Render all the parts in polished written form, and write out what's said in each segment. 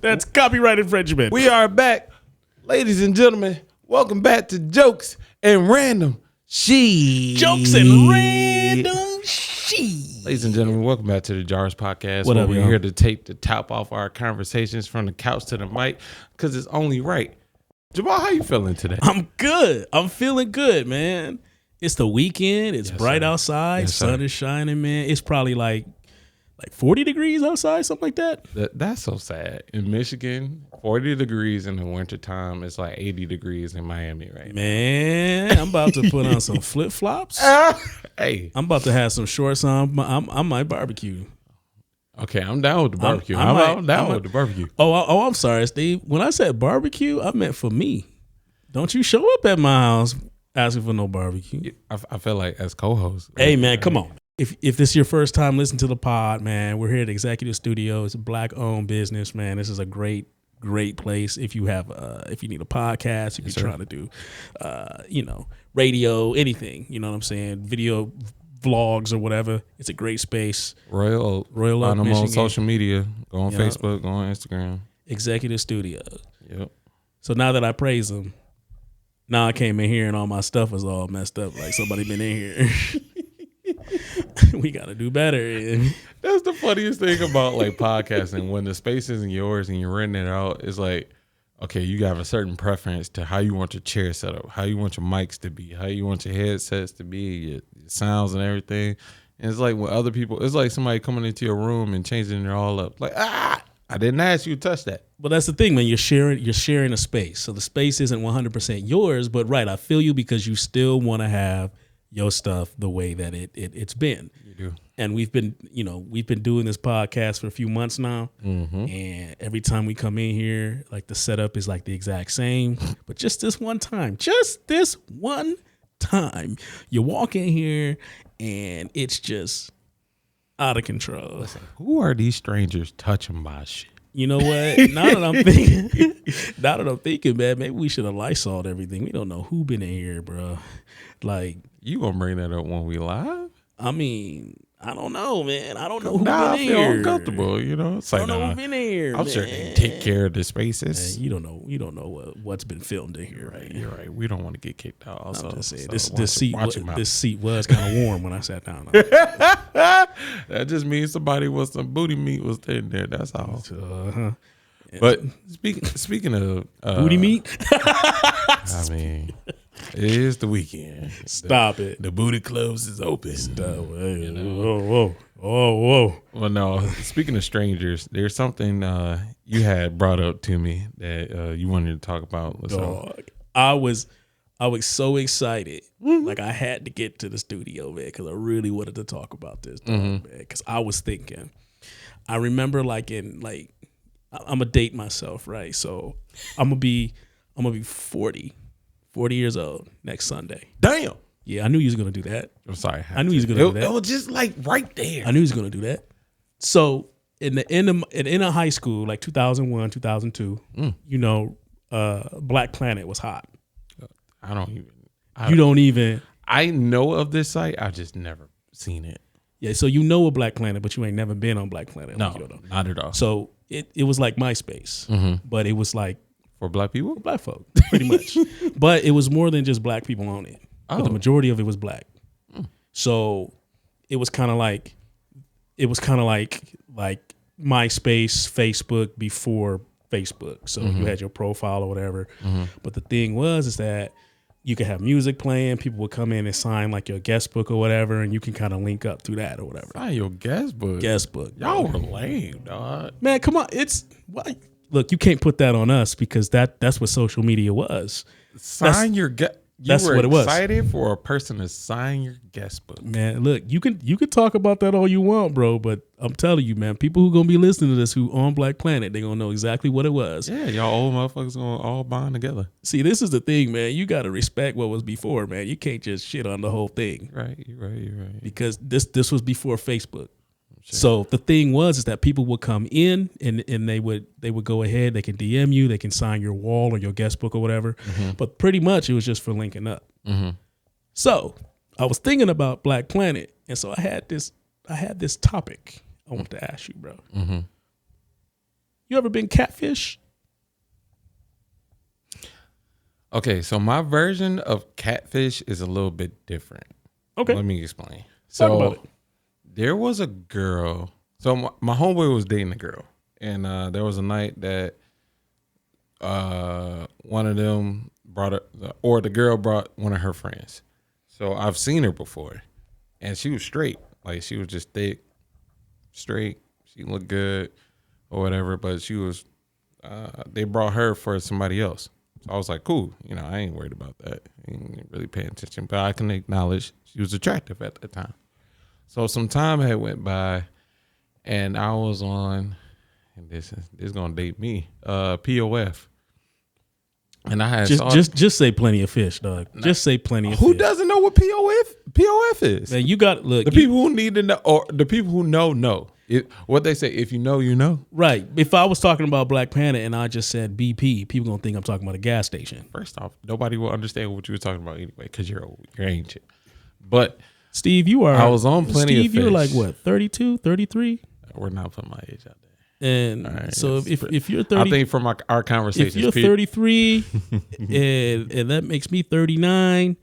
That's copyright infringement. We are back. Ladies and gentlemen, welcome back to Jokes and Random Shit. Jokes and Random Shit. Ladies and gentlemen, welcome back to the Jars Podcast. What up, we're y'all? here to take the top off our conversations from the couch to the mic because it's only right. Jamaal, how you feeling today? I'm good. I'm feeling good, man. It's the weekend. It's bright outside. Sun is shining, man. It's probably like 40 degrees outside, something like that. That's so sad. In Michigan, 40 degrees in the wintertime. It's like 80 degrees in Miami right now. Man, I'm about to put on some flip-flops. Hey. I'm about to have some shorts on. I might barbecue. Okay, I'm down with the barbecue. I'm down with the barbecue. Oh, I'm sorry, Steve. When I said barbecue, I meant for me. Don't you show up at my house asking for no barbecue. I feel like as co-host. Hey, man, come on. If this is your first time listening to the pod, man, we're here at Executive Studio. It's a black-owned business, man. This is a great place if you have if you need a podcast, if you're trying to do radio, anything, you know what I'm saying, video vlogs or whatever. It's a great space. Royal Oak, them Michigan. on social media. Go on Facebook, go on Instagram. Executive Studio. Yep. So now that I praise them, now I came in here and all my stuff was all messed up. Like somebody been in here. We got to do better. That's the funniest thing about like podcasting. When the space isn't yours and you're renting it out, it's like, okay, you have a certain preference to how you want your chair set up, how you want your mics to be, how you want your headsets to be, your sounds and everything. And it's like when other people, it's like somebody coming into your room and changing it all up. Like, I didn't ask you to touch that. But that's the thing, man. You're sharing a space. So the space isn't 100% yours, but right, I feel you because you still want to have your stuff the way that it's been. You do. And we've been doing this podcast for a few months now. Mm-hmm. And every time we come in here, like the setup is like the exact same. But just this one time, you walk in here and it's just out of control. Listen, who are these strangers touching my shit? You know what? Now that I'm thinking, man, maybe we should have Lysoled everything. We don't know who been in here, bro. Like, you gonna bring that up when we live? I mean, I don't know, man. I don't know who I been in feel here. uncomfortable, you know. It's I like, don't know who been in here. I'm sure they take care of the spaces. Man, you don't know what's been filmed in here, right? You're right. We don't want to get kicked out. Also, I'm just saying, so this seat was kind of warm when I sat down. That just means somebody with some booty meat was in there. That's all. Uh-huh. But speaking of booty meat, I mean, it is the weekend. Stop it. The booty clubs is open. Stop. Hey, whoa. Well, no. Speaking of strangers, there's something you had brought up to me that you wanted to talk about. Dog, I was so excited. Like I had to get to the studio, man, because I really wanted to talk about this, dog, man. Because I was thinking, I remember I'm gonna date myself, right? So I'm gonna be 40 years old next Sunday. Damn. Yeah, I knew you was gonna do that. I'm sorry. I knew he was gonna do that. It was just like right there. I knew he was gonna do that. So in the end of high school, like 2001, 2002, Black Planet was hot. I don't even. I know of this site. I've just never seen it. Yeah, so you know a Black Planet, but you ain't never been on Black Planet. No, not at all. So it was like MySpace, but it was like for black people, black folk, pretty much. But it was more than just black people on it. Oh. But the majority of it was black. So it was kind of like MySpace, Facebook before Facebook. So you had your profile or whatever. But the thing is that you could have music playing. People would come in and sign like your guest book or whatever, and you can kind of link up through that or whatever. Sign your guest book. Guest book. Y'all were lame, dog. Man, come on. Look, you can't put that on us because that's what social media was. Sign your guest. That's what it was. Excited for a person to sign your guest book. Man, look, you can talk about that all you want, bro, but I'm telling you, man, people who gonna be listening to this who on Black Planet, they gonna know exactly what it was. Yeah, y'all old motherfuckers gonna all bond together. See, this is the thing, man. You gotta respect what was before, man. You can't just shit on the whole thing. Right, you're right. Because this was before Facebook. Sure. So the thing is that people would come in and they would go ahead, they can DM you, they can sign your wall or your guest book or whatever. But pretty much it was just for linking up. So I was thinking about Black Planet, and so I had this topic I wanted to ask you, bro. You ever been catfish? Okay, so my version of catfish is a little bit different. Okay. Let me explain. Talk about it. There was a girl. So my homeboy was dating a girl. And there was a night that one of them the girl brought one of her friends. So I've seen her before. And she was straight. Like, she was just thick, straight. She looked good or whatever. But she was, they brought her for somebody else. So I was like, cool. You know, I ain't worried about that. I ain't really paying attention. But I can acknowledge she was attractive at the time. So some time had went by, and I was on, and this is gonna date me, POF. And I had just say plenty of fish, dog. Just say plenty of fish. Who doesn't know what POF is? Man, you got look. The people who need to know, or the people who know. What they say, if you know, you know. Right. If I was talking about Black Panther and I just said BP, people gonna think I'm talking about a gas station. First off, nobody will understand what you were talking about anyway, because you're ancient. But Steve, you are. I was on plenty of fish. Steve, you're like what, 32, 33? We're not putting my age out there. And right, so if you're 30, I think from our conversations, if you're 33 and that makes me 39,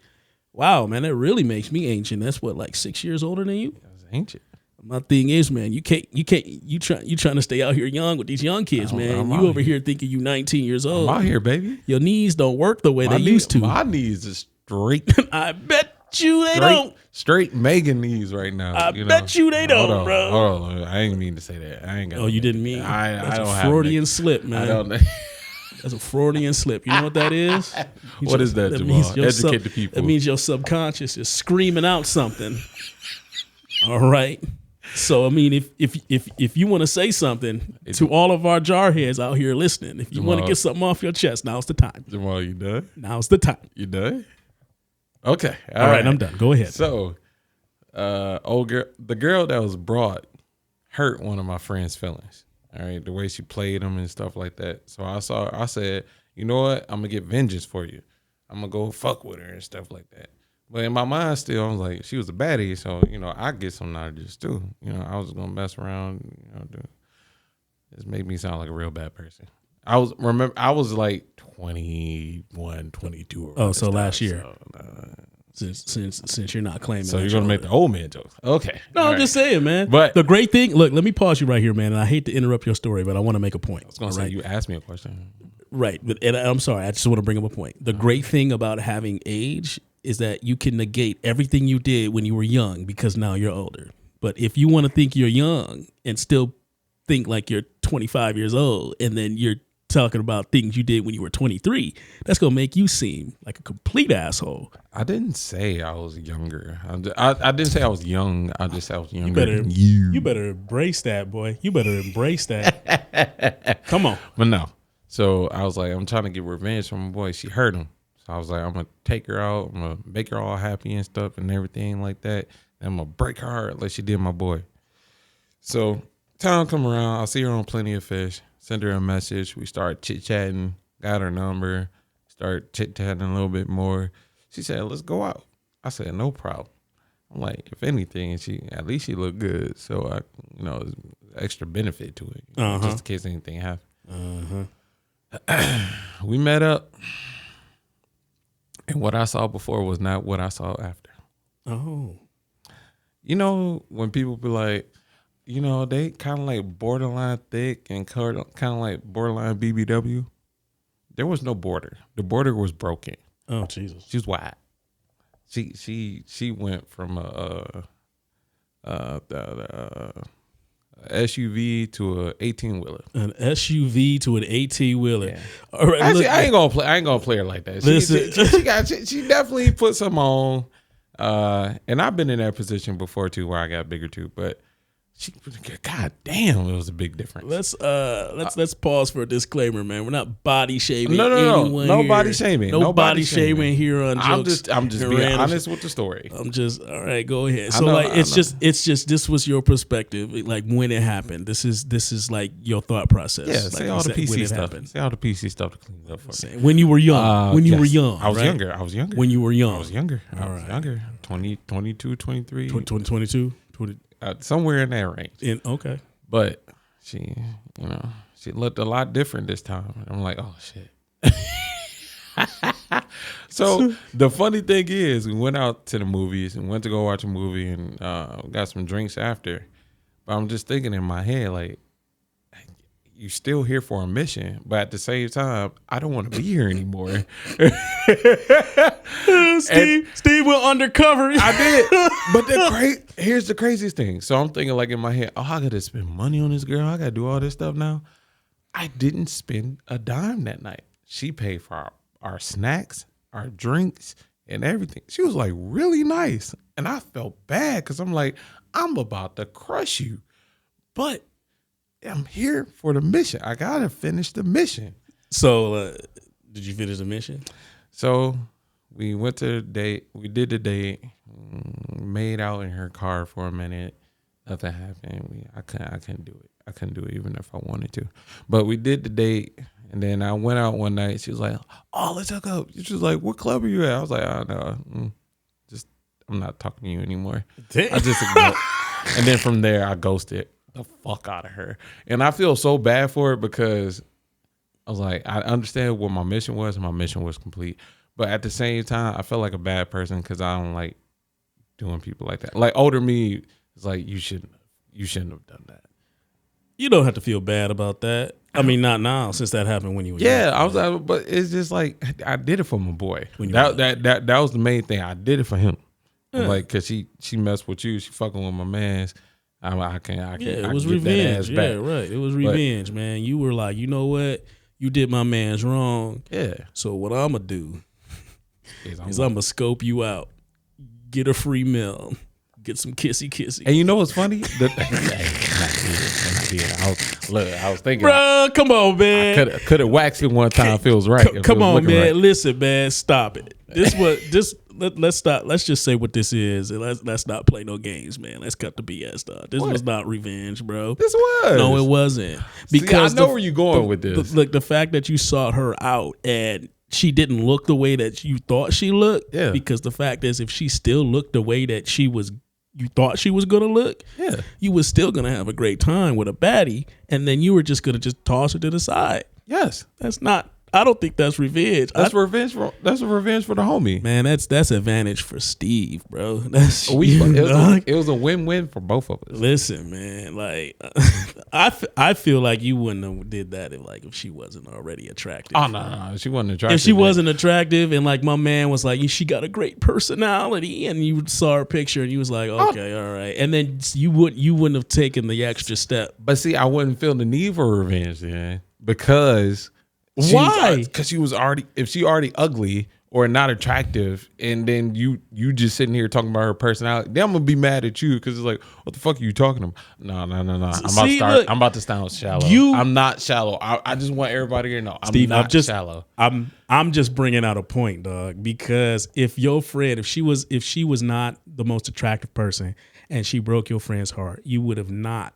wow, man, that really makes me ancient. That's what, like 6 years older than you? That's ancient. My thing is, man, you trying to stay out here young with these young kids, man. You over here thinking you 19 years old. I'm out here, baby. Your knees don't work the way they used to. My knees are straight. I bet you they don't. Straight Megan knees right now. I bet you they don't, bro. Hold on. I ain't mean to say that. I ain't got. Oh, you didn't mean? I don't a have Freudian slip, man. I don't. That's a Freudian slip. You know what that is? What is that, Jamaal? Educate the people. That means your subconscious is screaming out something. All right. So I mean, if you want to say something to all of our jarheads out here listening, if you want to get something off your chest, now's the time. Jamaal, you done? Now's the time. You done? Okay. All right, I'm done. Go ahead. So, the girl that was brought hurt one of my friend's feelings. All right, the way she played him and stuff like that. So I said, you know what? I'm gonna get vengeance for you. I'm gonna go fuck with her and stuff like that. But in my mind still, I was like, she was a baddie, so, you know, I get some out of this too. You know, I was going to mess around, you know, this made me sound like a real bad person. I was like 21, 22. Oh, so last year. So, since you're not claiming. So you're going to make the old man jokes. Okay. No, I'm just saying, man. But the great thing, look, let me pause you right here, man. And I hate to interrupt your story, but I want to make a point. I was going to say, you asked me a question. Right. And I'm sorry. I just want to bring up a point. The great thing about having age is that you can negate everything you did when you were young because now you're older. But if you want to think you're young and still think like you're 25 years old and then you're talking about things you did when you were 23, that's going to make you seem like a complete asshole. I didn't say I was younger. I didn't say I was young. I just said I was younger than you. You better embrace that, boy. You better embrace that. Come on. But no. So I was like, I'm trying to get revenge from my boy. She hurt him. So I was like, I'm going to take her out. I'm going to make her all happy and stuff and everything like that. And I'm going to break her heart like she did my boy. So time come around. I see her on Plenty of Fish. Send her a message. We start chit-chatting. Got her number. Start chit-chatting a little bit more. She said, let's go out. I said, no problem. I'm like, if anything, at least she looked good. So, there's extra benefit to it. Just in case anything happened. We met up. And what I saw before was not what I saw after. Oh. You know, when people be like, you know, they kind of like borderline thick and kind of like borderline BBW. There was no border. The border was broken. Oh, Jesus. She was wide. She went from the SUV to an 18-wheeler. An SUV to an 18-wheeler. Yeah. All right. Actually, I ain't gonna play her like that. She definitely put some on. And I've been in that position before too, where I got bigger too. But God damn, it was a big difference. Let's pause for a disclaimer, man. We're not body shaming. No, anyone no here. body shaming. No body shaming here on jokes. I'm just being honest with the story. All right, go ahead. So it's just this was your perspective, like when it happened. This is like your thought process. Yeah, say all the PC stuff. Happened. Say all the PC stuff to clean it up for me. When you were young. You were young. I was right? younger. I was younger. When you were young. I was younger. I was younger. 22, 23. 22, 20. Somewhere in that range. Okay. But she she looked a lot different this time. I'm like, oh shit. So the funny thing is, we went out to the movies and went to go watch a movie and got some drinks after. But I'm just thinking in my head, like, you still here for a mission, but at the same time, I don't want to be here anymore. Steve went undercover. I did, but here's the craziest thing. So I'm thinking like in my head, oh, I gotta spend money on this girl. I gotta do all this stuff now. I didn't spend a dime that night. She paid for our snacks, our drinks, and everything. She was like really nice, and I felt bad because I'm like, I'm about to crush you, but I'm here for the mission. I gotta finish the mission. So, did you finish the mission? So we went to the date. We did the date. Made out in her car for a minute. Nothing happened. I couldn't do it. I couldn't do it even if I wanted to. But we did the date, and then I went out one night. She was like, "Oh, let's hook up." She was like, "What club are you at?" I was like, "Oh no, I'm not talking to you anymore." Damn. I just ignored. And then from there, I ghosted the fuck out of her, and I feel so bad for it because I was like, I understand what my mission was, and my mission was complete. But at the same time, I felt like a bad person because I don't like doing people like that. Like older me is like, you shouldn't have done that. You don't have to feel bad about that. I mean, not now, since that happened when you were young. I was like, but it's just like I did it for my boy. That was the main thing. I did it for him. Yeah. Like, cause she messed with you, she fucking with my mans. I can't. Yeah, it was revenge. Yeah, right. It was revenge, man. You were like, you know what? You did my man's wrong. Yeah. So what I'm gonna do is I'm gonna scope you out, get a free meal, get some kissy. And you know what's funny? I was thinking, bro, come on, man. I could have waxed it one time. Feels right. Come on, man. Right. Listen, man. Stop it. Let's stop. Let's just say what this is, and let's not play no games, man. Let's cut the BS, dog. This was not revenge, bro. This was. No, it wasn't. Because I know where you're going with this. Look, the fact that you sought her out and she didn't look the way that you thought she looked. Yeah. Because the fact is, if she still looked the way that you thought she was gonna look, yeah, you was still gonna have a great time with a baddie, and then you were just gonna toss her to the side. Yes, that's not. I don't think that's revenge. That's revenge for the homie. Man, that's advantage for Steve, bro. It was a win-win for both of us. Listen, man, like I feel like you wouldn't have did that if she wasn't already attractive. Oh no, she wasn't attractive. If she wasn't attractive, and like my man was like, she got a great personality, and you saw her picture, and you was like, okay, all right, and then you wouldn't have taken the extra step. But see, I wouldn't feel the need for revenge then because. Why? Because she was already ugly or not attractive, and then you just sitting here talking about her personality. Then I'm gonna be mad at you because it's like, what the fuck are you talking about? No. I'm about to sound shallow. I'm not shallow. I just want everybody to know I'm not shallow. I'm just bringing out a point, dog. Because if your friend, if she was not the most attractive person and she broke your friend's heart, you would have not.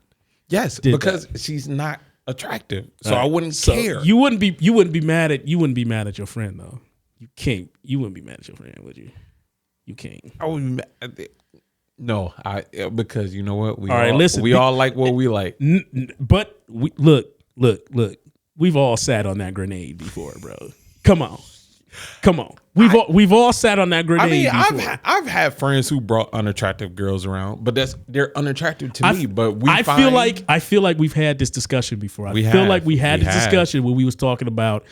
Yes, because she's not attractive, so I wouldn't care. You wouldn't be mad at your friend though. You wouldn't be mad at your friend, would you? You can't. I wouldn't be mad. No, because you know what? We all like what we like. But we look. We've all sat on that grenade before, bro. Come on. We've all sat on that grenade. I mean, before. I've had friends who brought unattractive girls around, but they're unattractive to me. But I feel like we've had this discussion before. I feel like we had this discussion when we was talking about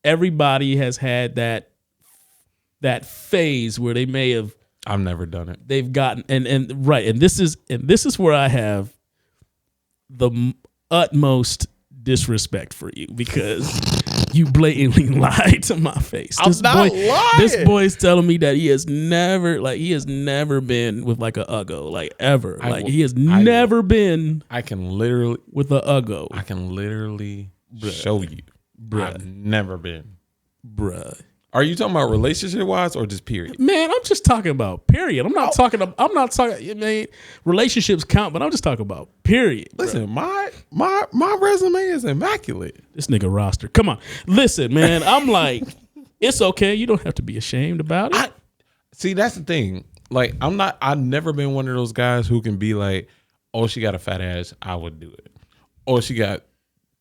everybody has had that phase where they may have. I've never done it. They've gotten and this is where I have the utmost disrespect for you because. You blatantly lied to my face. I'm not lying. This boy's telling me that he has never been with like a uggo, like ever. He has never been. I can literally with a uggo. I can literally show you. I've never been. Bruh. Are you talking about relationship wise or just period? Man, I'm just talking about period. I'm not talking. I mean, relationships count, but I'm just talking about period. Listen, my resume is immaculate. This nigga roster. Come on, listen, man. I'm like, it's okay. You don't have to be ashamed about it. See, that's the thing. Like, I've never been one of those guys who can be like, oh, she got a fat ass, I would do it. Or she got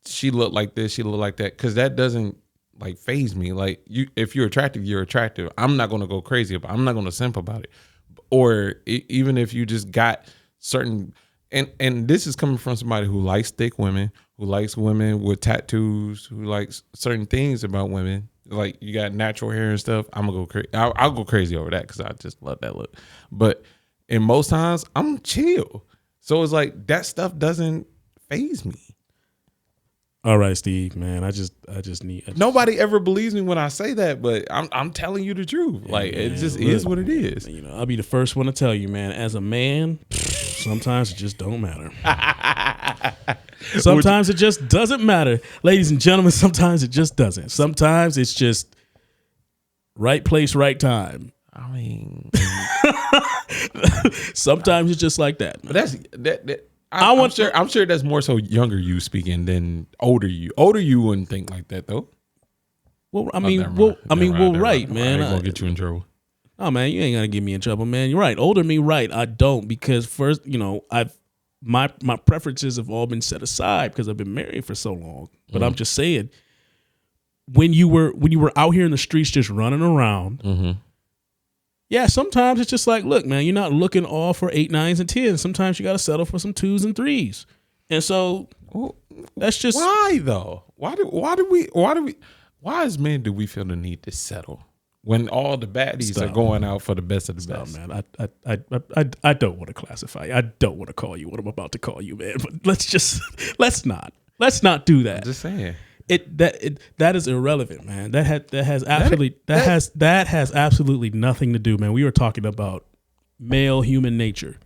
she looked like this, she looked like that, because that doesn't like phase me. Like if you're attractive, you're attractive. I'm not gonna go crazy about it. I'm not gonna simp about it. Or even if you just got certain, and this is coming from somebody who likes thick women, who likes women with tattoos, who likes certain things about women. Like you got natural hair and stuff. I'm gonna go crazy. I'll go crazy over that because I just love that look. But in most times, I'm chill. So it's like that stuff doesn't phase me. All right, Steve, man. I just need. Nobody ever believes me when I say that, but I'm telling you the truth. Yeah, like it just is what it is. You know, I'll be the first one to tell you, man. As a man, sometimes it just don't matter. Sometimes it just doesn't matter, ladies and gentlemen. Sometimes it just doesn't. Sometimes it's just right place, right time. I mean, sometimes it's just like that. But I'm sure that's more so younger you speaking than older you. Older you wouldn't think like that though. Well, I mean, right, man. I ain't gonna get you in trouble. Oh man, you ain't gonna get me in trouble, man. You're right. Older me, right? I don't, because first, you know, my preferences have all been set aside because I've been married for so long. But I'm just saying, when you were out here in the streets just running around. Yeah, sometimes it's just like, look, man, you're not looking all for 8, 9s, and 10s. Sometimes you got to settle for some 2s and 3s. And so that's just why though. Why as men do we feel the need to settle when all the baddies are going out for the best of the best? Man, I don't want to classify. I don't want to call you what I'm about to call you, man. But let's not do that. I'm just saying. That is irrelevant, man. That has absolutely nothing to do, man. We were talking about male human nature.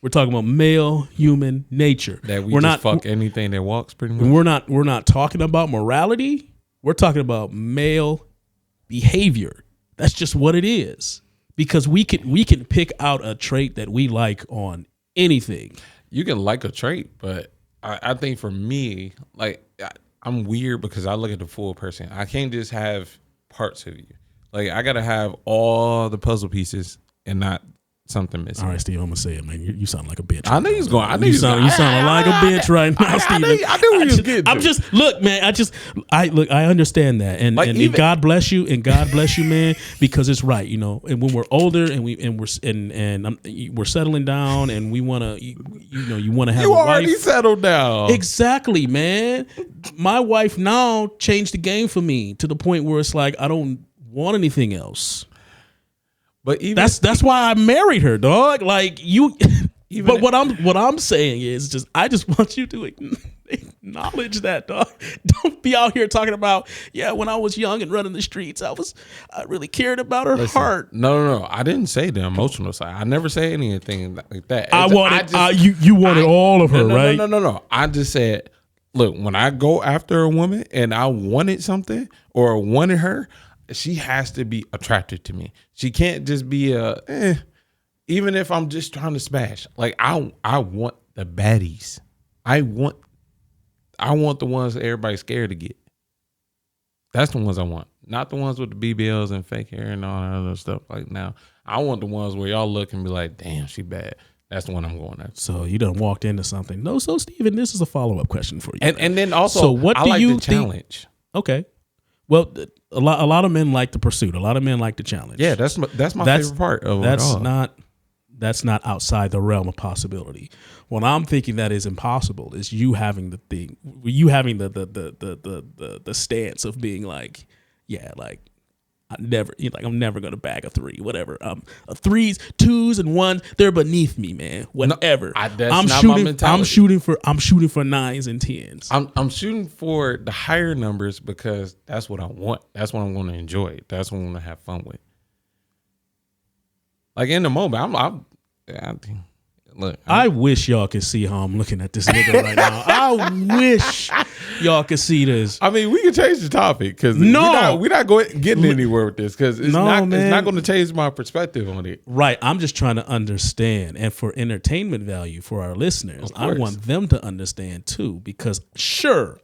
We're talking about male human nature. That we're not fuck anything that walks, pretty much. We're not talking about morality. We're talking about male behavior. That's just what it is. Because we can pick out a trait that we like on anything. You can like a trait, but I think for me, like, I'm weird because I look at the full person. I can't just have parts of you. Like, I got to have all the puzzle pieces and not something missing. All right, Steve, I'm going to say it, man. You sound like a bitch. I know he's going. You sound like a bitch right now, Steve. I knew he was getting. I'm just, look, man, I understand that. And, like, and God bless you, man, because it's right, you know. And when we're older and we're settling down and we want to, you want to have a wife. You already settled down. Exactly, man. My wife now changed the game for me to the point where it's like I don't want anything else. But that's why I married her, dog. Like you. But what I'm saying is I just want you to acknowledge that, dog. Don't be out here talking about, yeah, when I was young and running the streets, I really cared about her heart. No. I didn't say the emotional side. I never say anything like that. You wanted all of her, right? No. I just said, look, when I go after a woman and I wanted something or wanted her, she has to be attracted to me. She can't just be even if I'm just trying to smash. Like I want the baddies. I want the ones that everybody's scared to get. That's the ones I want. Not the ones with the BBLs and fake hair and all that other stuff. Like now, I want the ones where y'all look and be like, damn, she bad. That's the one I'm going after. So you done walked into something. No, so Steven, this is a follow-up question for you. And then also, so what do you think? Challenge. Okay. Well, a lot of men like the pursuit. A lot of men like the challenge. Yeah, that's my favorite part of it all. That's not outside the realm of possibility. What I'm thinking that is impossible is you having the thing, you having the stance of being like, yeah, like I'm never gonna bag a 3, whatever. A 3s, 2s, and 1s, they're beneath me, man. Whatever. No, I'm shooting for 9s and 10s. I'm shooting for the higher numbers because that's what I want. That's what I'm going to enjoy. That's what I'm going to have fun with. Like in the moment, I wish y'all could see how I'm looking at this nigga right now. I wish y'all could see this. I mean, we can change the topic because we're not getting anywhere with this because it's not going to change my perspective on it. Right. I'm just trying to understand, and for entertainment value for our listeners, I want them to understand too. Because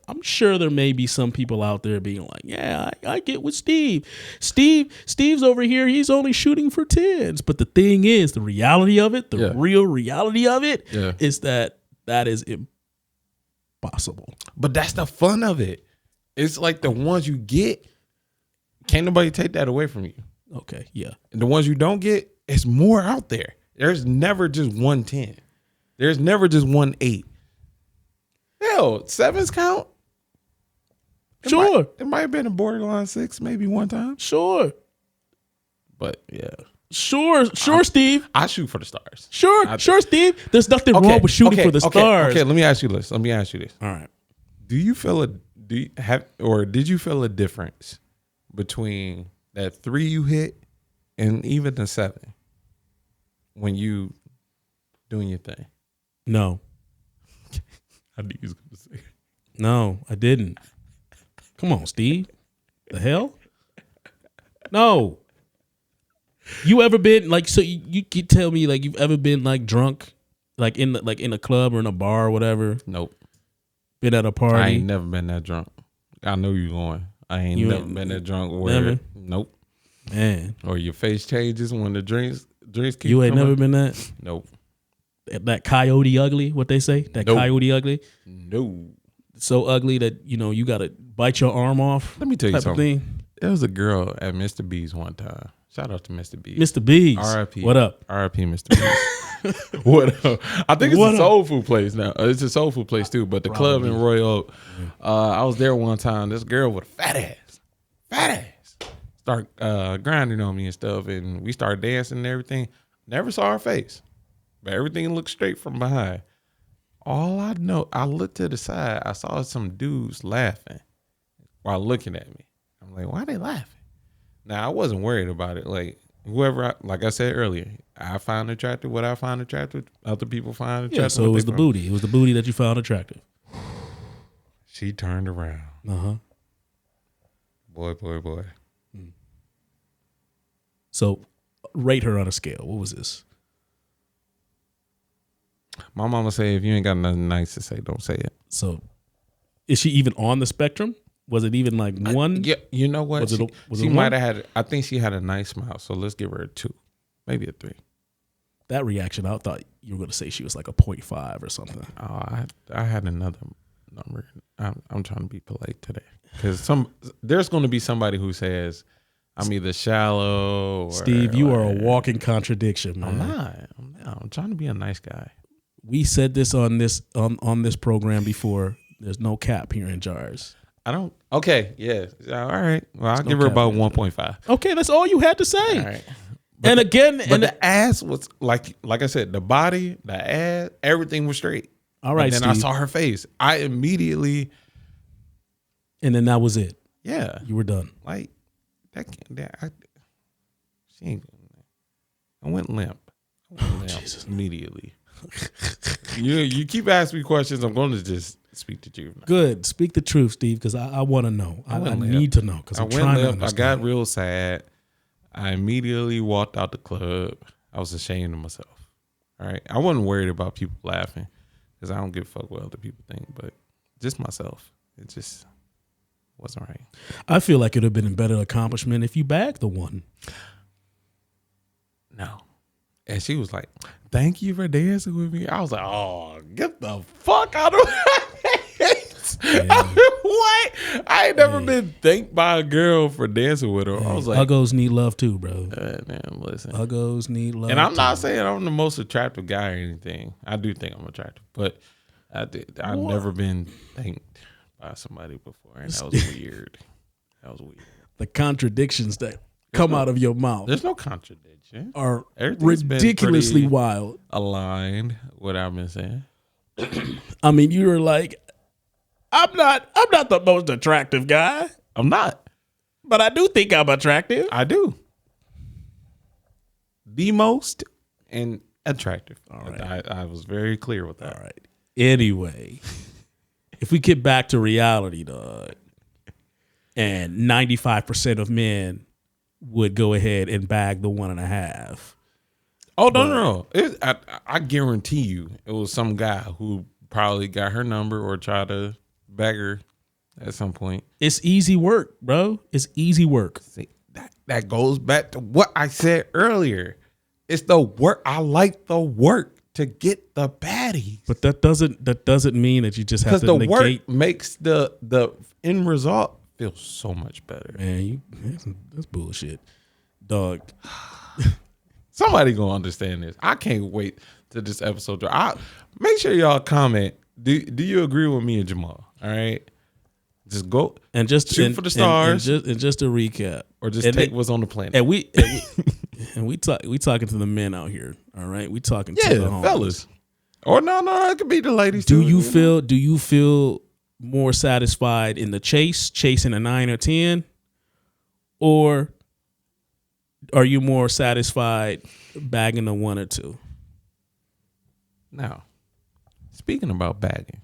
I'm sure there may be some people out there being like, yeah, I get with Steve. Steve's over here. He's only shooting for 10s. But the thing is, the reality of it, real reality of it is that is possible. But that's the fun of it. It's like the ones you get, can't nobody take that away from you. Okay, yeah. And the ones you don't get, it's more out there. There's never just 110. There's never just 1-8. Hell, 7s count. Sure. It might have been a borderline 6 maybe one time. Sure. But yeah. Sure, Steve. I shoot for the stars. Sure, Steve. There's nothing wrong with shooting for the stars. Okay, let me ask you this. All right. Did you feel a difference between that 3 you hit and even the 7 when you doing your thing? No. I knew you was gonna say it. No, I didn't. Come on, Steve. The hell? No. You ever been like, so you can tell me like you've ever been like drunk, like in a club or in a bar or whatever? Nope. Been at a party? I ain't never been that drunk. I know you going. I ain't never been that drunk where never? Nope. Man. Or your face changes when the drinks keep You ain't coming. never been that? Nope. That coyote ugly, what they say? That Nope. coyote ugly? No. So ugly that, you gotta bite your arm off. Let me tell you type something. of thing. There was a girl at Mr. B's one time. Shout out to Mr. B's. Mr. B's. R.I.P. What up? R.I.P. Mr. B's. What up? I think it's a soul food place now. It's a soul food place too, but the club in Royal Oak. I was there one time. This girl with a fat ass, start grinding on me and stuff, and we started dancing and everything. Never saw her face, but everything looked straight from behind. All I know, I looked to the side. I saw some dudes laughing while looking at me. I'm like, why are they laughing? Now, I wasn't worried about it. Like, like I said earlier, I find attractive what I find attractive. Other people find attractive. Yeah, so it was the booty. It was the booty that you found attractive. She turned around. Uh-huh. Boy. So, rate her on a scale. What was this? My mama say, if you ain't got nothing nice to say, don't say it. So, is she even on the spectrum? Was it even like one? Yeah, you know what? She it might have had, I think she had a nice smile, so let's give her a 2. Maybe a 3. That reaction, I thought you were going to say she was like a 0.5 or something. Oh, I had another number. I'm trying to be polite today. Because there's going to be somebody who says, I'm either shallow or... Steve, you are a walking contradiction, man. I'm not. I'm trying to be a nice guy. We said this on this program before. There's no cap here in jars. I don't. Okay, yeah. All right. Well, I'll give her about 1.5. Okay, that's all you had to say. All right. But the ass was like I said, the body, the ass, everything was straight. All right, and then Steve. I saw her face. I immediately. And then that was it. Yeah, you were done. Like she ain't. I went limp. Jesus. Immediately. You keep asking me questions. I'm going to just speak the truth. Good. Speak the truth, Steve, because I want to know. I need to know because I'm trying to understand. I got real sad. I immediately walked out the club. I was ashamed of myself. All right. I wasn't worried about people laughing because I don't give a fuck what other people think, but just myself. It just wasn't right. I feel like it would have been a better accomplishment if you bagged the one. No. And she was like, thank you for dancing with me. I was like, oh, get the fuck out of my face. What? I ain't never been thanked by a girl for dancing with her. I was like, uggos need love too, bro. Man, listen. Uggos need love. And I'm not saying I'm the most attractive guy or anything. I do think I'm attractive, but I've never been thanked by somebody before. And that was weird. The contradictions that come out of your mouth. There's no contradiction. Are ridiculously wild. Aligned what I've been saying. I mean, you were like, I'm not the most attractive guy. I'm not. But I do think I'm attractive. I do. The most and attractive. All right. I was very clear with that. All right. Anyway, if we get back to reality, dog, and 95% of men would go ahead and bag the 1.5. Oh, no. I guarantee you it was some guy who probably got her number or tried to bag her at some point. It's easy work, bro. It's easy work. See, that goes back to what I said earlier. It's the work. I like the work to get the bag. baddies. But that doesn't mean that you just have Because to the negate. work makes the end result feel so much better. Man, that's bullshit, dog. Somebody gonna understand this. I can't wait to this episode. Make sure y'all comment. Do you agree with me and Jamaal? All right, just go And just shoot for the stars, and just to recap, or just take what's on the planet. And we talking to the men out here. All right, we talking to the homies. Fellas. Or no, it could be the ladies Do too. you feel more satisfied in the chasing a 9 or 10, or are you more satisfied bagging a 1 or 2? Now, speaking about bagging,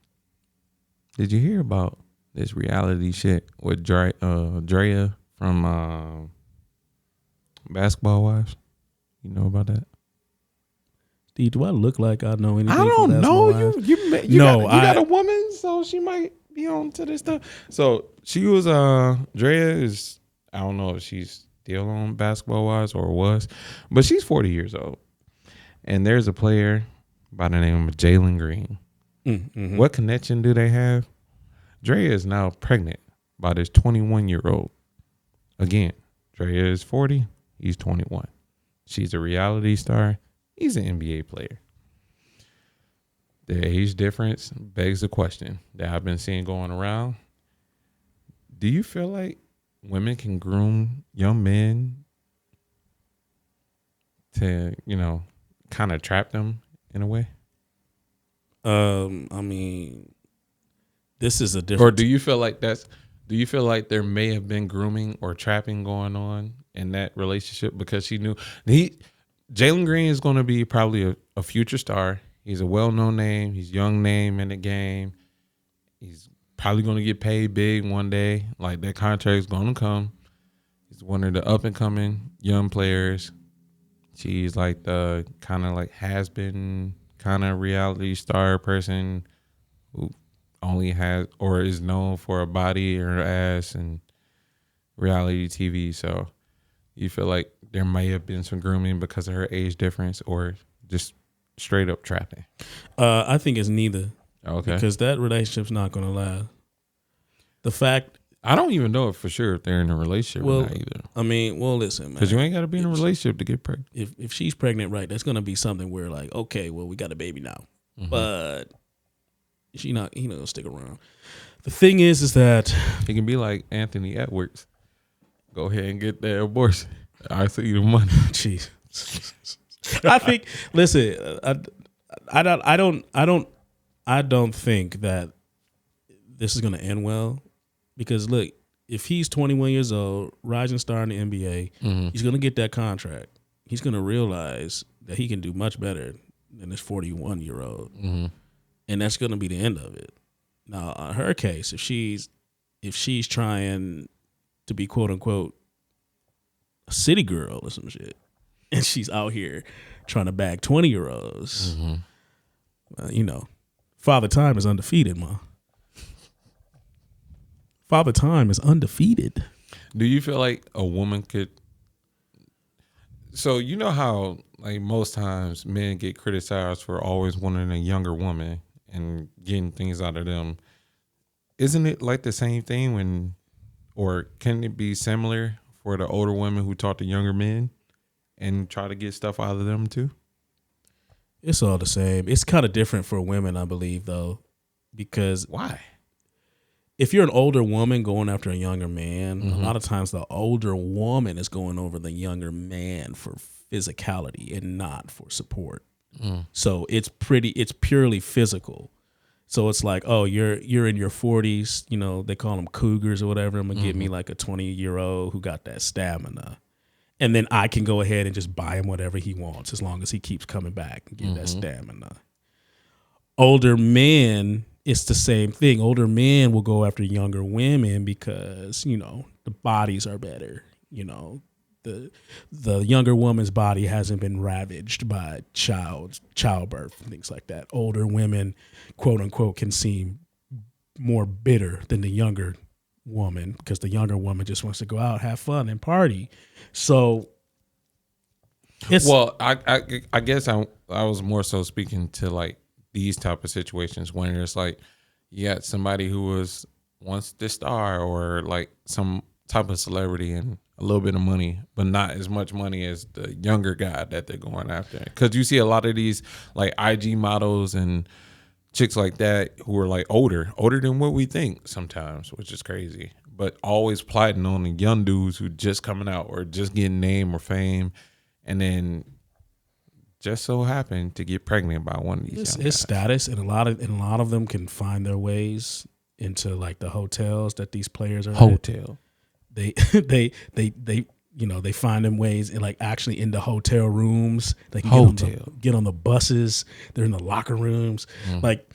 did you hear about this reality shit with Drea from Basketball Wives? You know about that? Steve, do I look like I know anything? I don't know. You got a woman, so she might be on to this stuff. So she was Drea is, I don't know if she's still on Basketball Wives or was, but she's 40 years old. And there's a player by the name of Jalen Green. Mm-hmm. What connection do they have? Drea is now pregnant by this 21-year-old. Again, Drea is 40. He's 21. She's a reality star. He's an NBA player. The age difference begs the question that I've been seeing going around. Do you feel like women can groom young men to, kind of trap them in a way? I mean, this is a different. Or do you feel like there may have been grooming or trapping going on in that relationship because she knew Jalen Green is going to be probably a future star. He's a well-known name. He's a young name in the game. He's probably going to get paid big one day. Like, that contract's going to come. He's one of the up-and-coming young players. She's like the kind of like has-been kind of reality star person who only has or is known for a body or ass and reality TV. So you feel like there may have been some grooming because of her age difference or just straight up trapping? I think it's neither. Okay. Because that relationship's not going to last. The fact... I don't even know for sure if they're in a relationship or not either. I mean, listen, man. Because you ain't got to be in a relationship to get pregnant. If she's pregnant, right, that's going to be something where like, okay, well, we got a baby now. Mm-hmm. But he not going to stick around. The thing is that... He can be like Anthony Edwards. Go ahead and get the abortion. I see you the money. Jeez. I think. Listen, I don't think that this is going to end well, because look, if he's 21 years old, rising star in the NBA, mm-hmm. he's going to get that contract. He's going to realize that he can do much better than this 41-year-old, mm-hmm. and that's going to be the end of it. Now, in her case, if she's trying to be quote unquote a city girl or some shit, and she's out here trying to bag 20-year-olds, mm-hmm. Father Time is undefeated, ma. Father Time is undefeated. Do you feel like a woman could? So you know how like most times men get criticized for always wanting a younger woman and getting things out of them. Isn't it like the same thing or can it be similar for the older women who talk to younger men and try to get stuff out of them too? It's all the same. It's kind of different for women, I believe, though, because why? If you're an older woman going after a younger man, mm-hmm. a lot of times the older woman is going over the younger man for physicality and not for support. Mm. So it's purely physical. So it's like, oh, you're in your 40s, they call them cougars or whatever. I'm gonna mm-hmm. get me like a 20-year-old who got that stamina, and then I can go ahead and just buy him whatever he wants as long as he keeps coming back and get mm-hmm. that stamina. Older men, it's the same thing. Older men will go after younger women because the bodies are better. The younger woman's body hasn't been ravaged by childbirth and things like that. Older women, quote unquote, can seem more bitter than the younger woman because the younger woman just wants to go out, have fun, and party. So, I guess I was more so speaking to like these type of situations when it's like you got somebody who was once the star or like some type of celebrity and a little bit of money, but not as much money as the younger guy that they're going after. Because you see a lot of these like IG models and chicks like that who are like older than what we think sometimes, which is crazy, but always plotting on the young dudes who just coming out or just getting name or fame, and then just so happen to get pregnant by one of these. It's status, and a lot of them can find their ways into like the hotels that these players are hotel. They they find them ways in like actually in the hotel rooms. They can get on the buses. They're in the locker rooms. Like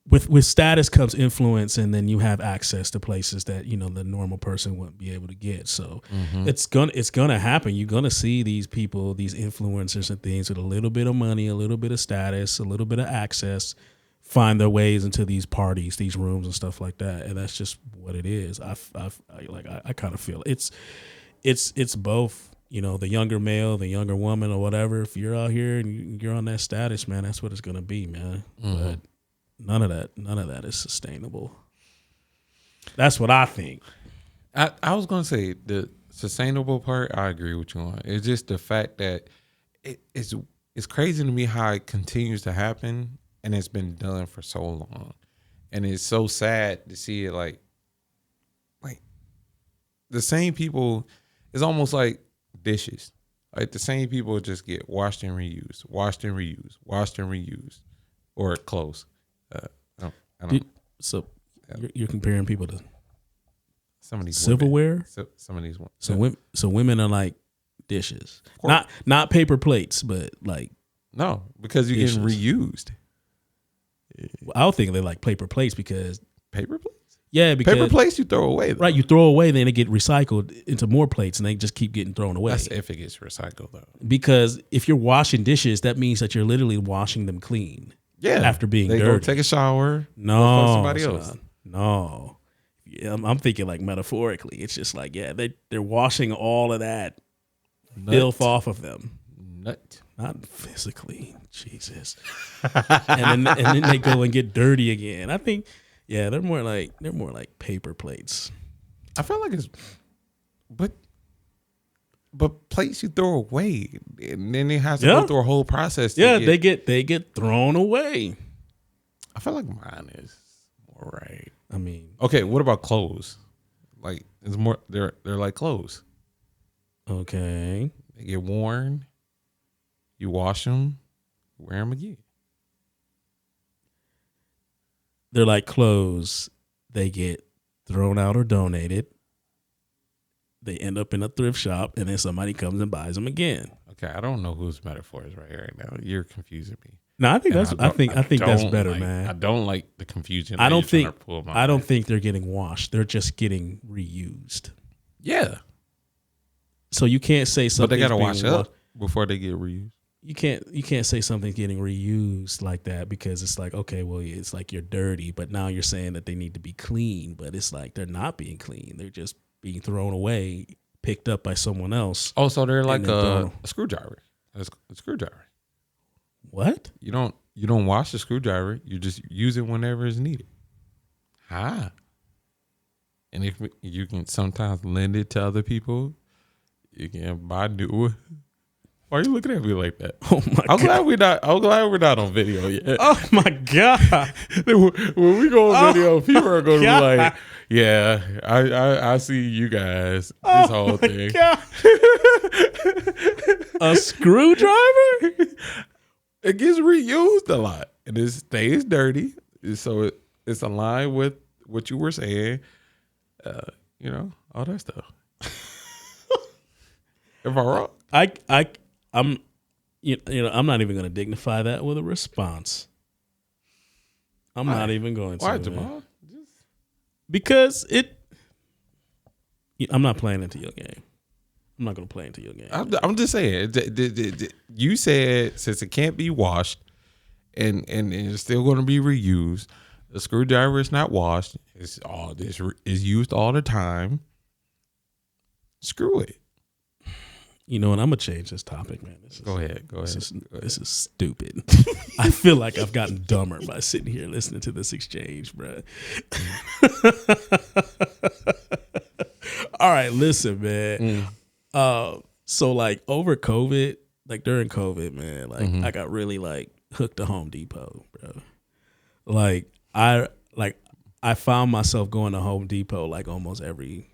with status comes influence, and then you have access to places that the normal person wouldn't be able to get. So it's gonna happen. You're gonna see these people, these influencers and things with a little bit of money, a little bit of status, a little bit of access, find their ways into these parties, these rooms and stuff like that. And that's just what it is. I kind of feel it's both, the younger male, the younger woman or whatever. If you're out here and you're on that status, man, that's what it's going to be, man. But none of that is sustainable. That's what I think. I was going to say the sustainable part, I agree with you on. It's just the fact that it's crazy to me how it continues to happen. And it's been done for so long. And it's so sad to see it like the same people, it's almost like dishes. Like the same people just get washed and reused, or clothes. So you're comparing people to some of these silverware? Some of these ones. So women are like dishes. Not paper plates, but like. No, because you're getting reused. I don't think they like paper plates because paper plates. Yeah, because paper plates you throw away. Though. Right, you throw away, then they get recycled into more plates, and they just keep getting thrown away. That's if it gets recycled, though. Because if you're washing dishes, that means that you're literally washing them clean. Yeah, after being dirty. Go take a shower. No, go somebody else. No, yeah, I'm thinking like metaphorically. It's just like they're washing all of that filth off of them. Not physically, Jesus. and then they go and get dirty again. I think, they're more like paper plates. I feel like it's, but plates you throw away, and then it has to go through a whole process. They get thrown away. I feel like mine is more right. I mean, okay. What about clothes? Like it's more. They're like clothes. Okay. They get worn. You wash them, wear them again. They're like clothes. They get thrown out or donated. They end up in a thrift shop, and then somebody comes and buys them again. Okay, I don't know whose metaphor is right now. You're confusing me. No, I think I think that's better, man. I don't like the confusion. I don't think they're getting washed. They're just getting reused. Yeah. So you can't say something. But they gotta wash up before they get reused. You can't say something's getting reused like that because it's like, okay, well, it's like you're dirty, but now you're saying that they need to be clean, but it's like they're not being clean. They're just being thrown away, picked up by someone else. Oh, so they're like a screwdriver. A screwdriver. What? You don't wash the screwdriver. You just use it whenever it's needed. And if you can sometimes lend it to other people, you can buy new one. Why are you looking at me like that? Oh my God. I'm glad we're not on video yet. Oh my God. When we go on video, people are going to be like, yeah, I see you guys. This whole thing. God. A screwdriver? It gets reused a lot. And it stays dirty. So it's aligned with what you were saying. All that stuff. Am I wrong? I'm not even going to dignify that with a response. I'm not even going to. Why, Jamaal? Because I'm not playing into your game. I'm not going to play into your game. I'm just saying. You said since it can't be washed and it's still going to be reused, the screwdriver is not washed. It's all this is used all the time. Screw it. You know what? I'm gonna change this topic, man. Go ahead. This is stupid. I feel like I've gotten dumber by sitting here listening to this exchange, bro. All right, listen, man. So like over COVID, like during COVID, man, like I got really like hooked to Home Depot, bro. Like I found myself going to Home Depot like almost every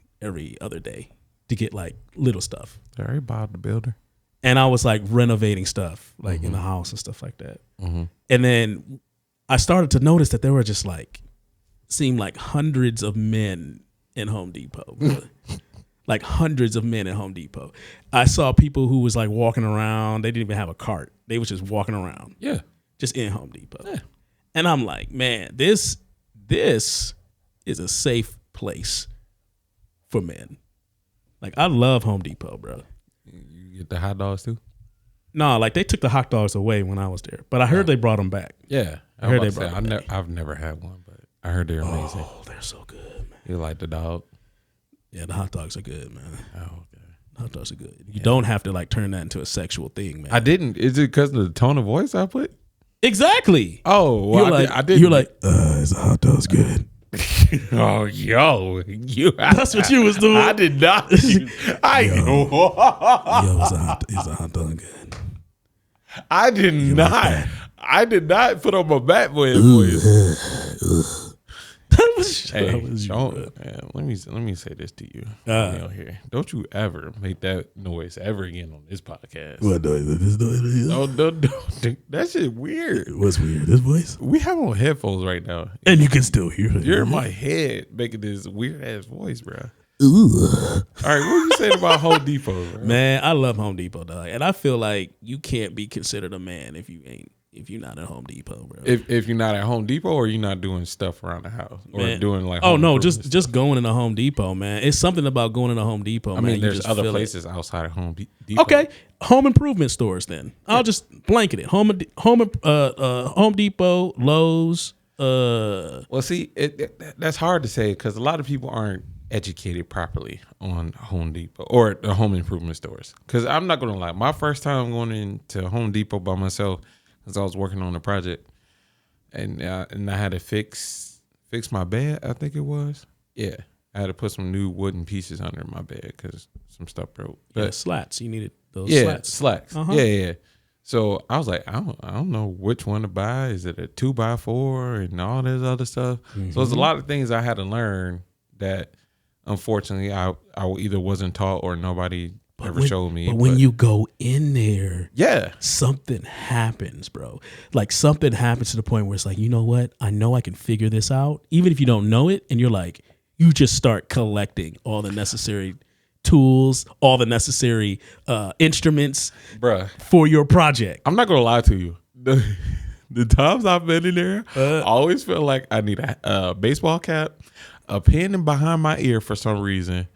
other day to get like little stuff. Sorry, Bob the Builder. And I was like renovating stuff like in the house and stuff like that. And then I started to notice that there were just like seemed like hundreds of men in Home Depot. Like hundreds of men at Home Depot. I saw people who was like walking around. They didn't even have a cart. They was just walking around. Yeah. Just in Home Depot. Yeah. And I'm like, man, this is a safe place for men. Like I love Home Depot, bro. You get the hot dogs too? No, like they took the hot dogs away when I was there. But I heard they brought them back. Yeah. I heard they brought them back. I've never had one, but I heard they're amazing. Oh, they're so good, man. You like the dog? Yeah, the hot dogs are good, man. Oh, okay. Hot dogs are good. You don't have to like turn that into a sexual thing, man. I didn't. Is it because of the tone of voice I put? Exactly. Oh, well, I didn't. You're like, is the hot dogs good? Oh, yo, that's what you was doing. I did not. Yo, is a hot dog good? I did not. Like I did not put on my bad boy voice. Hey, let me say this to you. Here. Don't you ever make that noise ever again on this podcast. What noise? This noise? No. That shit weird. What's weird? This voice? We have on headphones right now. And you can still hear it. You're in my head making this weird ass voice, bro. Ooh. All right, what you saying about Home Depot, bro? Man, I love Home Depot, dog. And I feel like you can't be considered a man if you're not at Home Depot, bro. If you're not at Home Depot or you're not doing stuff around the house or doing like just going into Home Depot, man. It's something about going into Home Depot, man. I mean, there's other places outside of Home Depot. Okay, home improvement stores then. I'll just blanket it. Home Depot, Lowe's. Well, see, that's hard to say because a lot of people aren't educated properly on Home Depot or the home improvement stores. Because I'm not going to lie, my first time going into Home Depot by myself, because I was working on a project, and I had to fix my bed. I think it was. Yeah, I had to put some new wooden pieces under my bed because some stuff broke. But slats. You needed those slats. Slats. Yeah. So I was like, I don't know which one to buy. Is it a 2x4 and all this other stuff? So there's a lot of things I had to learn that, unfortunately, I either wasn't taught or nobody ever showed me. But when you go in there, yeah, something happens, bro. Like something happens to the point where it's like, you know what? I know I can figure this out, even if you don't know it. And you're like, you just start collecting all the necessary tools, all the necessary instruments, bruh, for your project. I'm not gonna lie to you. The times I've been in there, I always feel like I need a baseball cap, a pen behind my ear for some reason.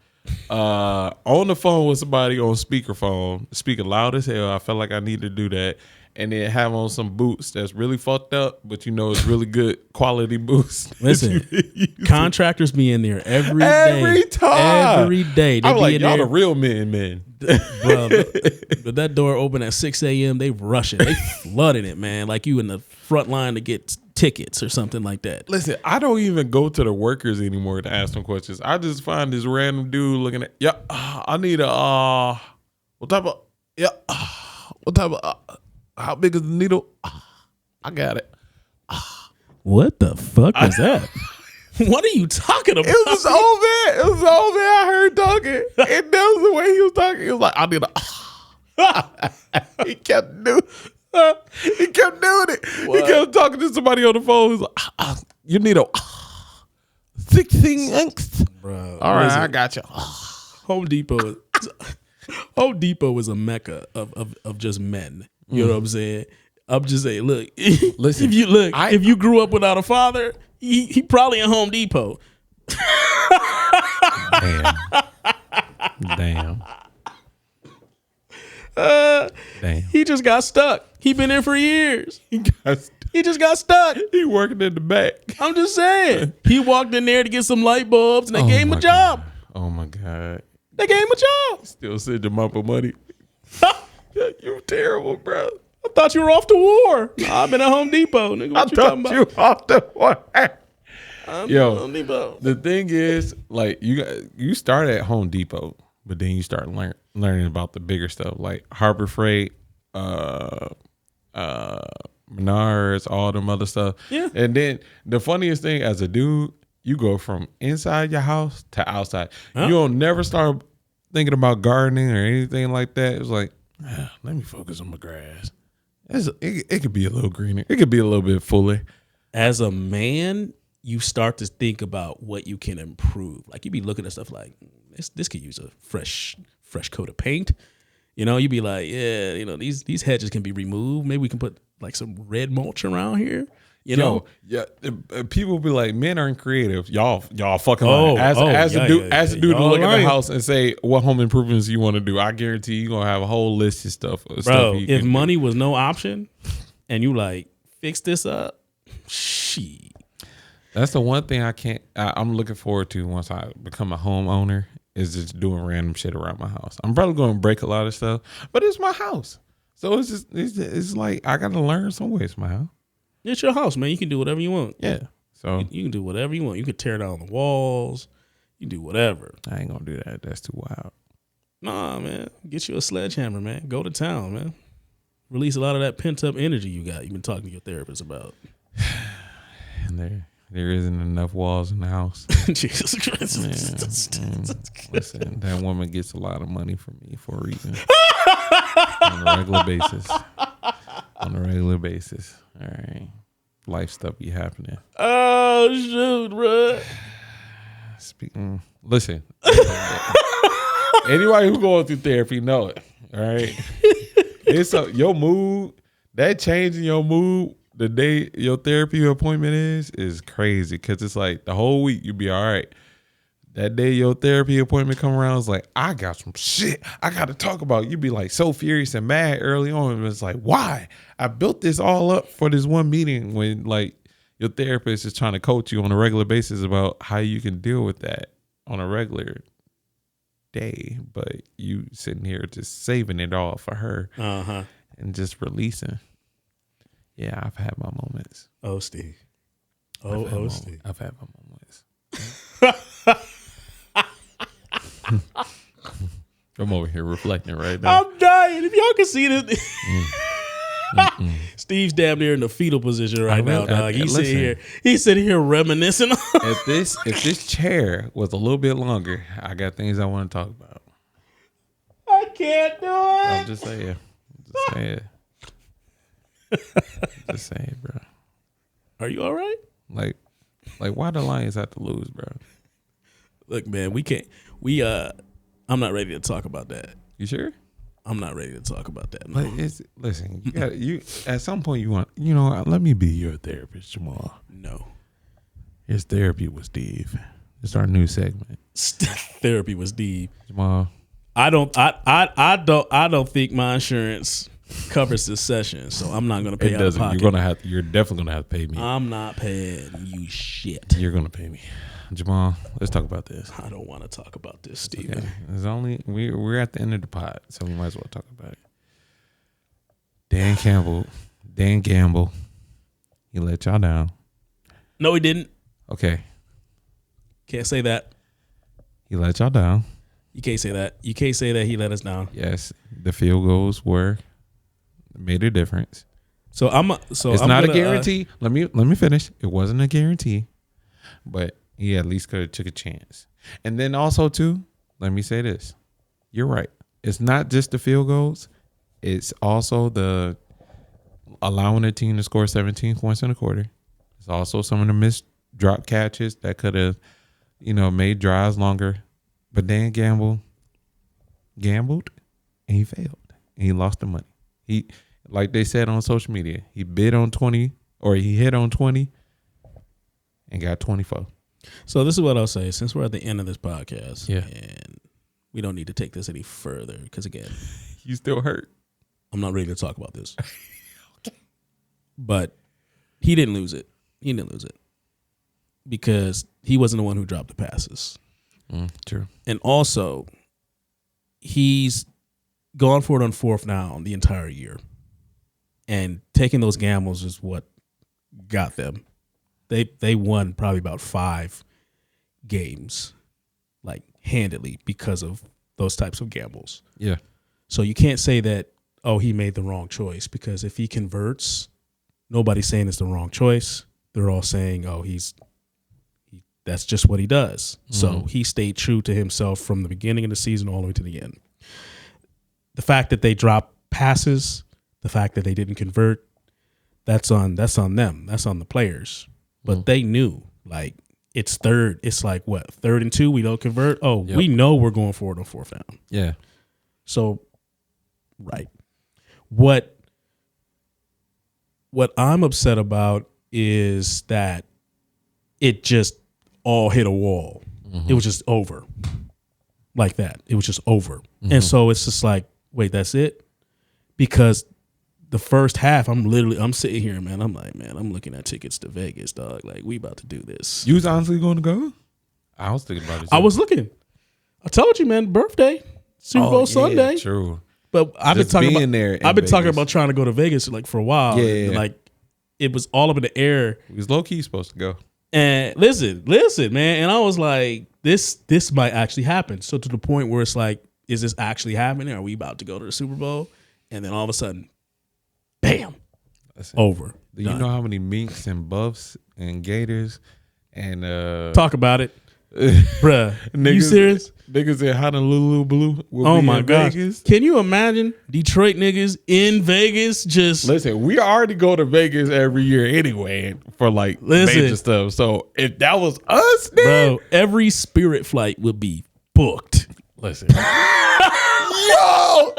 On the phone with somebody on speakerphone, speaking loud as hell. I felt like I need to do that, and then have on some boots that's really fucked up, but it's really good quality boots. Listen, contractors be in there every day. They I'm like, y'all there. the real men. Bro, but that door open at 6 a.m. They rushing, they flooding it, man. Like you in the front line to get tickets or something like that. Listen, I don't even go to the workers anymore to ask them questions. I just find this random dude looking at, I need a, what type of, how big is the needle? I got it. What the fuck was that? What are you talking about? It was this old man I heard talking. And that was the way he was talking. He was like, I need a, he kept doing it. What? He kept talking to somebody on the phone. He was like, you need a 16 inch. Bro, all right, I got you. Home Depot is a mecca of just men. You know what I'm saying? I'm just saying, look, listen, if you grew up without a father, he probably in Home Depot. Damn. He just got stuck. He been there for years. He just got stuck. He working in the back. I'm just saying. He walked in there to get some light bulbs, and they gave him a job. Oh my God. They gave him a job. Still send him up money. You terrible, bro. I thought you were off to war. Nah, I've been at Home Depot, nigga. What you talking about? You off the war. Yo, Home Depot. the thing is, like, you start at Home Depot, but then you start learning about the bigger stuff, like Harbor Freight, Menards, all them other stuff. Yeah. And then the funniest thing, as a dude, you go from inside your house to outside. Huh? You don't never start thinking about gardening or anything like that. It's like, let me focus on my grass. It could be a little greener. It could be a little bit fuller. As a man, you start to think about what you can improve. Like you be looking at stuff like this could use a fresh coat of paint. You know, you be like, yeah, you know, these hedges can be removed. Maybe we can put like some red mulch around here. You know, yeah. People be like, men aren't creative. Y'all fucking lying. As a dude to look at the house and say what home improvements you want to do, I guarantee you gonna have a whole list of stuff. Bro, if money was no option, and you like fix this up, shit. That's the one thing I'm looking forward to once I become a homeowner is just doing random shit around my house. I'm probably going to break a lot of stuff, but it's my house, so it's like I got to learn some way. It's my house. It's your house, man. You can do whatever you want. Yeah. So you can do whatever you want. You can tear down the walls. You can do whatever. I ain't gonna do that. That's too wild. Nah, man. Get you a sledgehammer, man. Go to town, man. Release a lot of that pent up energy you got. You've been talking to your therapist about. And there isn't enough walls in the house. Jesus Christ. Listen, that woman gets a lot of money from me for a reason. On a regular basis. All right. Life stuff be happening. Oh, shoot, bro. Listen. Anybody who going through therapy know it. All right. Your mood, that change in your mood the day your therapy appointment is crazy, because it's like the whole week you be all right. That day your therapy appointment come around, it's like, I got some shit I got to talk about. You be like so furious and mad early on. And it's like, why? I built this all up for this one meeting, when like your therapist is trying to coach you on a regular basis about how you can deal with that on a regular day. But you sitting here just saving it all for her and just releasing. Yeah, I've had my moments. Oh, Steve. Steve. I've had my moments. I'm over here reflecting right now. I'm dying. If y'all can see this. Steve's damn near in the fetal position right now, dog. He's sitting here reminiscing. If this chair was a little bit longer, I got things I want to talk about. I can't do it. I'm just saying. Just saying, bro. Are you all right? Like why the Lions have to lose, bro? Look, man, we can't. I'm not ready to talk about that. You sure? I'm not ready to talk about that. No. Listen, you at some point you want, let me be your therapist, Jamaal. No. It's Therapy with Steve. It's our new segment. Therapy with Steve. Jamaal. I don't think my insurance covers this session, so I'm not gonna pay out of pocket. You're definitely gonna have to pay me. I'm not paying you shit. You're gonna pay me. Jamaal, let's talk about this. I don't want to talk about this, Steven. Okay. We're at the end of the pod, so we might as well talk about it. Dan Gamble, he let y'all down. No, he didn't. Okay. Can't say that. He let y'all down. You can't say that. You can't say that he let us down. Yes, the field goals made a difference. It's not a guarantee. Let me finish. It wasn't a guarantee, but he at least could have took a chance. And then also too, let me say this. You're right. It's not just the field goals. It's also the allowing a team to score 17 points in a quarter. It's also some of the missed drop catches that could have, made drives longer. But Dan gambled and he failed. And he lost the money. He, like they said on social media, he bid on 20 or he hit on 20 and got 24. So this is what I'll say. Since we're at the end of this podcast, yeah, and we don't need to take this any further, because again, you still hurt. I'm not ready to talk about this. Okay. But he didn't lose it. Because he wasn't the one who dropped the passes. True. And also, he's gone for it on fourth down the entire year. And taking those gambles is what got them. They won probably about 5 games, like handedly, because of those types of gambles. Yeah. So you can't say that, oh, he made the wrong choice, because if he converts, nobody's saying it's the wrong choice. They're all saying, oh, that's just what he does. Mm-hmm. So he stayed true to himself from the beginning of the season all the way to the end. The fact that they dropped passes, the fact that they didn't convert, that's on them. That's on the players. But they knew, like, it's third. It's like, what, 3rd and 2? We don't convert? Oh, we know we're going for it on fourth down. Yeah. So, right. What I'm upset about is that it just all hit a wall. Mm-hmm. It was just over. Like that. It was just over. Mm-hmm. And so it's just like, wait, that's it? Because the first half, I'm sitting here, man. I'm like, man, I'm looking at tickets to Vegas, dog. Like, we about to do this. You was honestly going to go? I was thinking about it too. I was looking. I told you, man, birthday, Super Bowl Sunday. True. But I've been talking about trying to go to Vegas like for a while. Yeah. Like, it was all up in the air. It was low key supposed to go. And listen, man. And I was like, this might actually happen. So to the point where it's like, is this actually happening? Are we about to go to the Super Bowl? And then all of a sudden, bam, over. Do you know how many minks and buffs and gators and talk about it, bruh? Niggas, you serious? Niggas in Honolulu Blue. Oh my gosh! Can you imagine Detroit niggas in Vegas? Just listen. We already go to Vegas every year anyway for like major stuff. So if that was us, bro, every Spirit flight would be booked. Listen, yo.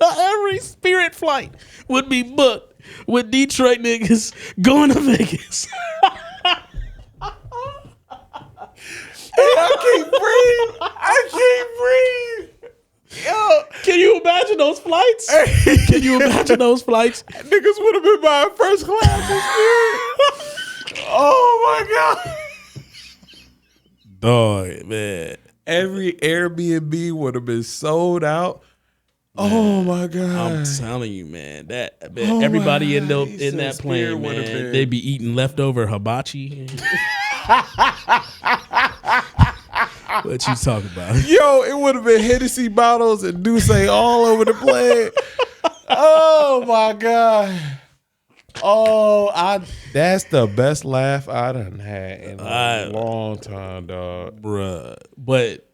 Every Spirit flight would be booked with Detroit niggas going to Vegas. I can't breathe. Yo, can you imagine those flights? Can you imagine those flights? Niggas would have been buying first class this year. Oh my god, dog, man. Every Airbnb would have been sold out. Oh my god! I'm telling you, man. Everybody in that plane, man, they be eating leftover hibachi. What you talking about? Yo, it would have been Hennessy bottles and Douce all over the plane. Oh my god! Oh, that's the best laugh I done had in a long time, dog, bruh. But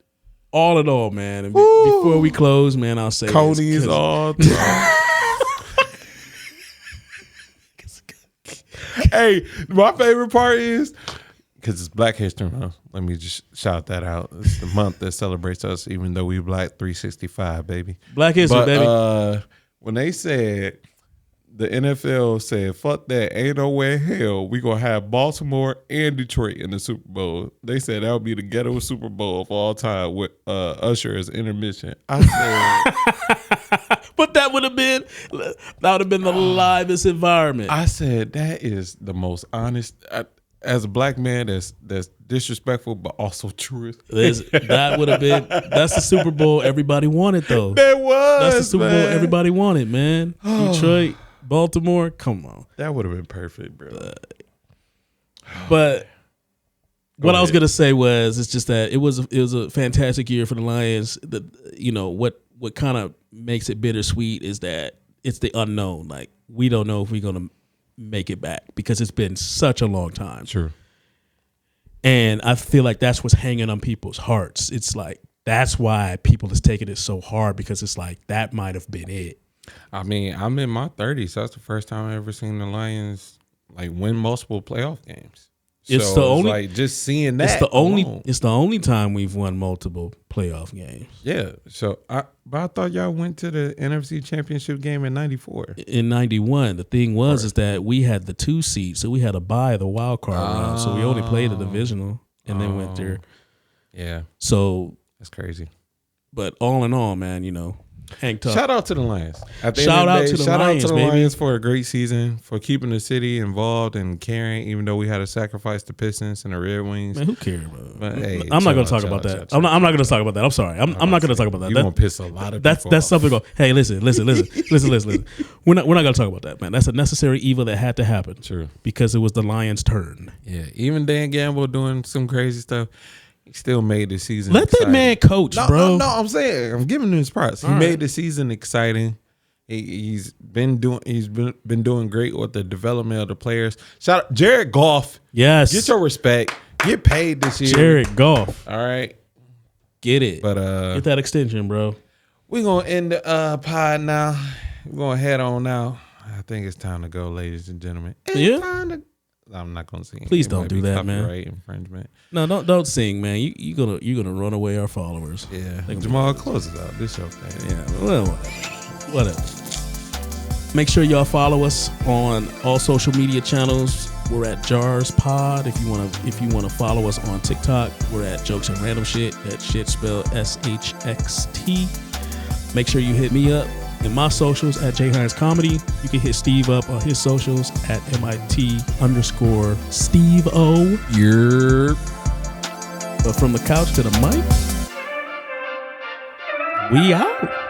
all in all, man, before we close, man, I'll say Cody's all time. Hey, my favorite part is, because it's Black History Month. Let me just shout that out. It's the month that celebrates us, even though we Black 365, baby. Black History, baby. When they said, the NFL said, fuck that, ain't no way in hell we gonna have Baltimore and Detroit in the Super Bowl. They said that would be the ghetto Super Bowl of all time with Usher as intermission. I said, but that would have been the livest environment. I said, that is the most honest. As a black man, that's disrespectful, but also truth. That would have been. That's the Super Bowl everybody wanted, though. That was. That's the Super Bowl everybody wanted, man. Detroit, Baltimore, come on. That would have been perfect, bro. But what I was gonna say was, it's just that it was a fantastic year for the Lions. What kind of makes it bittersweet is that it's the unknown. Like, we don't know if we're gonna make it back because it's been such a long time. True. And I feel like that's what's hanging on people's hearts. It's like, that's why people is taking it so hard, because it's like, that might have been it. I mean, I'm in my 30s, so that's the first time I ever seen the Lions like win multiple playoff games. It's like just seeing that. It's the only time we've won multiple playoff games. Yeah. So but I thought y'all went to the NFC Championship game in '94. In '91, the thing was is that we had the 2 seed, so we had to buy the wild card round. So we only played the divisional and then went there. Yeah. So that's crazy. But all in all, man, Hang tough. Shout out to the Lions. Shout out to the Lions for a great season, for keeping the city involved and caring, even though we had to sacrifice the Pistons and the Red Wings. Man, who cares, bro? But, hey, I'm not going to talk about that. I'm not going to talk about that. I'm sorry. I'm not going to talk about that. You're going to piss a lot of people That's off. something. Hey, listen. We're not going to talk about that, man. That's a necessary evil that had to happen. True. Because it was the Lions' turn. Yeah, even Dan Gamble doing some crazy stuff. He still made the season Let exciting. that man coach, bro. No, I'm saying, I'm giving him his props. He made the season exciting. He's been doing great with the development of the players. Shout out Jared Goff. Yes. Get your respect. Get paid this year. Jared Goff. All right. Get it. But get that extension, bro. We're gonna end the pod now. We're gonna head on now. I think it's time to go, ladies and gentlemen. I'm not gonna sing. Please don't do that, man. Infringement. No, don't sing, man. You're gonna run away our followers. Yeah. Jamaal, close it out. This your thing. Yeah. Well, whatever. Make sure y'all follow us on all social media channels. We're at Jars Pod. If you wanna follow us on TikTok, we're at Jokes and Random Shit. That shit spelled SHXT. Make sure you hit me up in my socials at J Hines Comedy. You can hit Steve up on his socials at MIT_Steve O. But from the couch to the mic, we out.